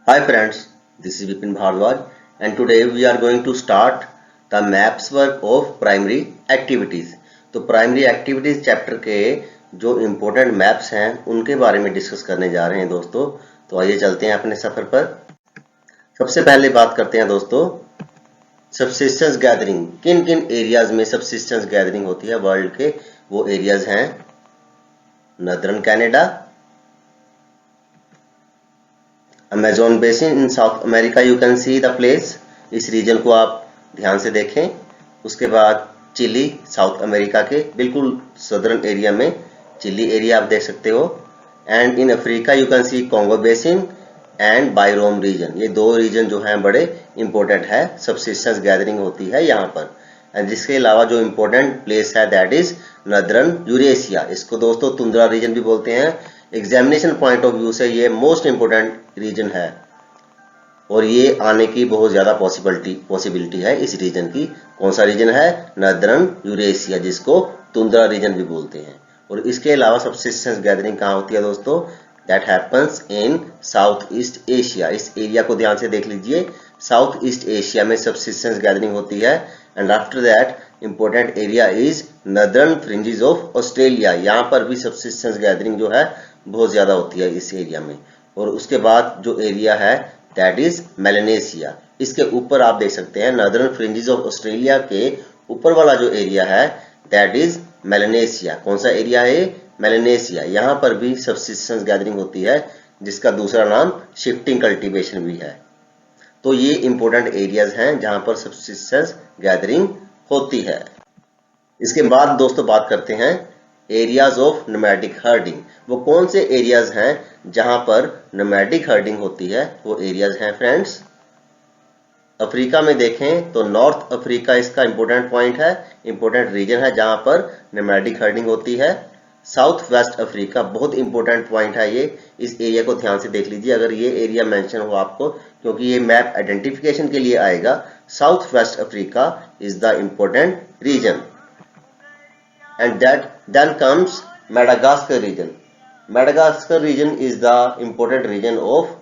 Hi friends, this is Vipin Bhardwaj and today we are going to start the maps work of primary activities। तो primary activities chapter के जो important maps हैं उनके बारे में discuss करने जा रहे हैं दोस्तों। तो आइए चलते हैं अपने सफर पर। सबसे पहले बात करते हैं दोस्तों सबसिस्टेंस गैदरिंग। किन किन एरियाज में सबसिस्टेंस गैदरिंग होती है वर्ल्ड के, वो एरियाज हैं northern Canada, Amazon basin in south America, you can see the place, इस रीजन को आप ध्यान से देखें। उसके बाद चिली, साउथ अमेरिका के बिल्कुल सदर्न एरिया में चिली एरिया आप देख सकते हो। And in Africa you can see Congo basin and biome region. ये दो रीजन जो हैं बड़े इंपॉर्टेंट है, सबसिस्टेंस गैदरिंग होती है यहाँ पर। एंड जिसके अलावा जो इम्पोर्टेंट प्लेस है दैट इज नॉर्दर्न यूरेशिया। इसको दोस्तों तुंद्रा रीजन भी बोलते हैं। एग्जामिनेशन पॉइंट ऑफ व्यू से ये मोस्ट इंपोर्टेंट रीजन है और ये आने की बहुत ज्यादा पॉसिबिलिटी है इस रीजन की। कौन सा रीजन है? नॉर्दर्न यूरेशिया, जिसको तुंद्रा रीजन भी बोलते हैं। और इसके अलावा सबसिस्टेंस गैदरिंग कहाँ होती है दोस्तों? That happens in south east Asia. इस एरिया को ध्यान से देख लीजिए, साउथ ईस्ट एशिया में सबसिस्टेंस गैदरिंग होती है। And after that important area is northern fringes of Australia. यहाँ पर भी सबसिस्टेंस गैदरिंग जो है बहुत ज्यादा होती है इस एरिया में। और उसके बाद जो एरिया है दैट इज मेलानेशिया। इसके ऊपर आप देख सकते हैं नॉर्दर्न फ्रिंजेस ऑफ ऑस्ट्रेलिया के ऊपर वाला जो एरिया है दैट इज मेलानेशिया। कौन सा एरिया है? मेलानेशिया। यहाँ पर भी सबसिस्टेंस गैदरिंग होती है, जिसका दूसरा नाम शिफ्टिंग कल्टीवेशन भी है। तो ये इंपॉर्टेंट एरियाज हैं जहां पर सबसिस्टेंस गैदरिंग होती है। इसके बाद दोस्तों बात करते हैं एरियाज ऑफ नोमैडिक हर्डिंग। वो कौन से एरियाज हैं जहां पर नोमैडिक हर्डिंग होती है? वो एरियाज हैं फ्रेंड्स, अफ्रीका में देखें तो नॉर्थ अफ्रीका इसका इंपॉर्टेंट पॉइंट है, इंपॉर्टेंट रीजन है जहां पर नोमैडिक हर्डिंग होती है। साउथ वेस्ट अफ्रीका बहुत इंपॉर्टेंट पॉइंट है ये, इस एरिया को ध्यान से देख लीजिए अगर ये एरिया मेंशन हो आपको, क्योंकि ये मैप आइडेंटिफिकेशन के लिए आएगा। South west Africa is the important region. And that then comes Madagascar region. Madagascar region is the important region of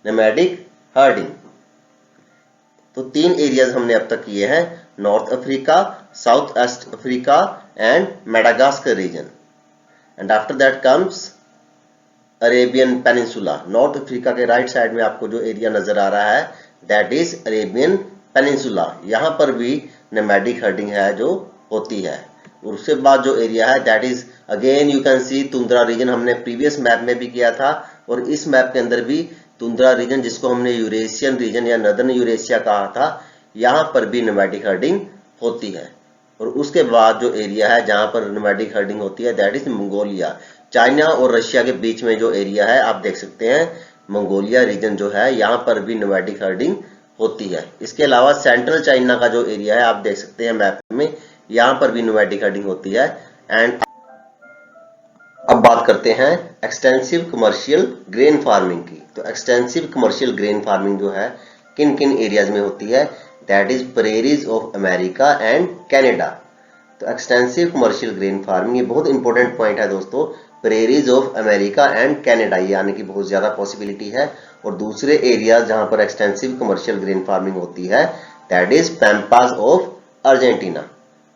nomadic herding. तो तीन एरियाज हमने अब तक किए हैं, north Africa, south west Africa and Madagascar region. And after that comes Arabian peninsula. North Africa के right side में आपको जो एरिया नजर आ रहा है दैट इज अरेबियन पेनिनसुला। यहाँ पर भी नोमैडिक हर्डिंग है जो होती है। और उसके बाद जो एरिया है that is again you can see tundra region. हमने प्रीवियस मैप में भी किया था और इस मैप के अंदर भी तुंद्रा रीजन, जिसको हमने यूरेशियन रीजन या नॉर्दर्न यूरेशिया कहा था, यहाँ पर भी नोमैडिक हर्डिंग होती है। और उसके बाद जो एरिया है जहां पर नोमैडिक हर्डिंग होती है दैट इज मंगोलिया। चाइना और रशिया के बीच में जो एरिया है आप देख सकते हैं, मंगोलिया रीजन जो है यहाँ पर भी नोमैडिक हर्डिंग होती है। इसके अलावा सेंट्रल चाइना का जो एरिया है आप देख सकते हैं मैप में, यहाँ पर भी नोमैडिक हर्डिंग होती है। एंड अब बात करते हैं एक्सटेंसिव कमर्शियल ग्रेन फार्मिंग की। तो एक्सटेंसिव कमर्शियल ग्रेन फार्मिंग जो है किन किन एरियाज में होती है? That is prairies of America and Canada. तो एक्सटेंसिव कमर्शियल ग्रेन फार्मिंग ये बहुत इंपॉर्टेंट पॉइंट है दोस्तों, prairies of America and Canada, ये आने की बहुत ज्यादा पॉसिबिलिटी है। और दूसरे एरिया जहां पर एक्सटेंसिव कमर्शियल ग्रेन फार्मिंग होती है that is pampas of Argentina.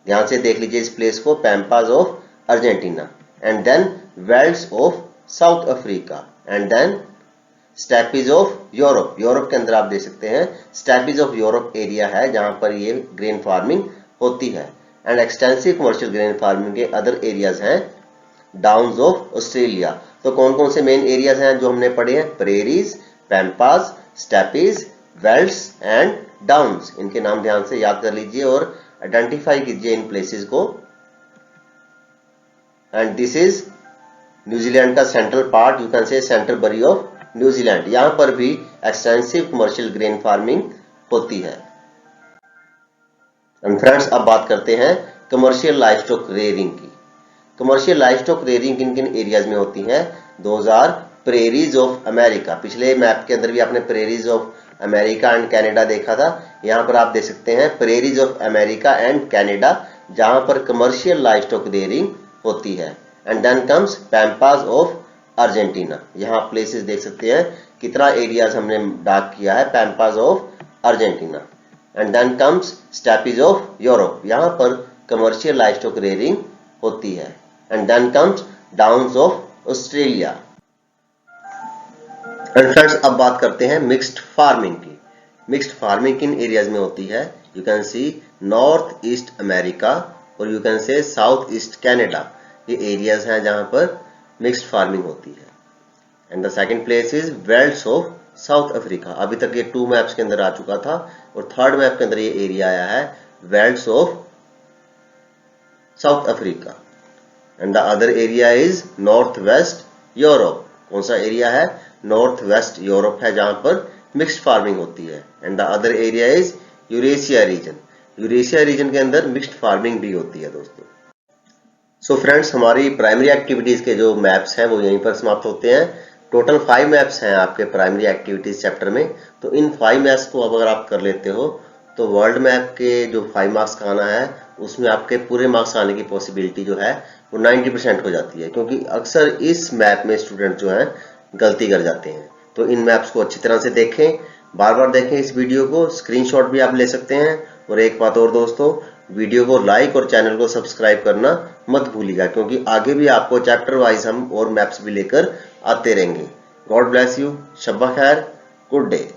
ध्यान से देख लीजिए इस प्लेस को, pampas of Argentina. And then velds of South Africa and then steppes of Europe. Europe के अंदर आप देख सकते हैं स्टेपीज ऑफ यूरोप एरिया है जहां पर ये ग्रेन फार्मिंग होती है। And extensive commercial grain farming के अदर एरियाज हैं डाउन्स ऑफ ऑस्ट्रेलिया। तो कौन कौन से मेन एरियाज हैं जो हमने पढ़े हैं? Prairies, pampas, steppes, velds and downs. इनके नाम ध्यान से याद कर लीजिए और आइडेंटिफाई कीजिए इन प्लेसेस को। एंड दिस इज न्यूजीलैंड का सेंट्रल पार्ट, यू कैन से सेंट्रल बरी ऑफ न्यूजीलैंड। यहां पर भी एक्सटेंसिव कमर्शियल ग्रेन फार्मिंग होती है। एंड फ्रेंड्स अब बात करते हैं कमर्शियल लाइवस्टॉक रेयरिंग की। कमर्शियल लाइवस्टॉक रेयरिंग किन किन एरियाज में होती है? Those are prairies of America. पिछले मैप के अंदर भी आपने prairies of America and Canada देखा था, यहाँ पर आप देख सकते हैं prairies of America and Canada जहां पर कमर्शियल लाइवस्टॉक रेयरिंग होती है। And then comes pampas of Argentina. यहाँ प्लेसेस देख सकते हैं कितना एरियाज हमने डार्क किया है, पैम्पास of Argentina. And then comes steppes of Europe, यहाँ पर कमर्शियल लाइवस्टॉक रेयरिंग होती है। And then comes downs of Australia. And friends, अब बात करते हैं मिक्स्ड फार्मिंग की। मिक्स्ड फार्मिंग किन एरियाज में होती है? You can see north east America और you can see south east Canada, ये एरियाज हैं जहां पर मिक्स्ड फार्मिंग होती है। And the second place is velds of South Africa. अभी तक ये 2 मैप्स के अंदर आ चुका था और 3rd मैप के अंदर ये एरिया आया है, welds of South Africa. And the other area is north west Europe. कौन सा एरिया है? नॉर्थ वेस्ट यूरोप है, जहां पर मिक्स्ड फार्मिंग होती है। And the other area is Eurasia region. Eurasia region के अंदर मिक्स्ड फार्मिंग भी होती है दोस्तों। सो फ्रेंड्स, हमारी प्राइमरी एक्टिविटीज के जो मैप्स हैं वो यहीं पर समाप्त होते हैं। टोटल 5 मैप्स हैं आपके प्राइमरी एक्टिविटीज चैप्टर में। तो इन 5 मैप्स को अब अगर आप कर लेते हो तो वर्ल्ड मैप के जो 5 मार्क्स का आना है उसमें आपके पूरे मार्क्स आने की पॉसिबिलिटी जो है वो 90% हो जाती है, क्योंकि अक्सर इस मैप में स्टूडेंट जो हैं गलती कर जाते हैं। तो इन मैप्स को अच्छी तरह से देखें, बार बार देखें इस वीडियो को, स्क्रीनशॉट भी आप ले सकते हैं। और एक बात और दोस्तों, वीडियो को लाइक और चैनल को सब्सक्राइब करना मत भूलिएगा, क्योंकि आगे भी आपको चैप्टर वाइज हम और मैप्स भी लेकर आते रहेंगे। गॉड ब्लेस यू, शब्बा खैर, गुड डे।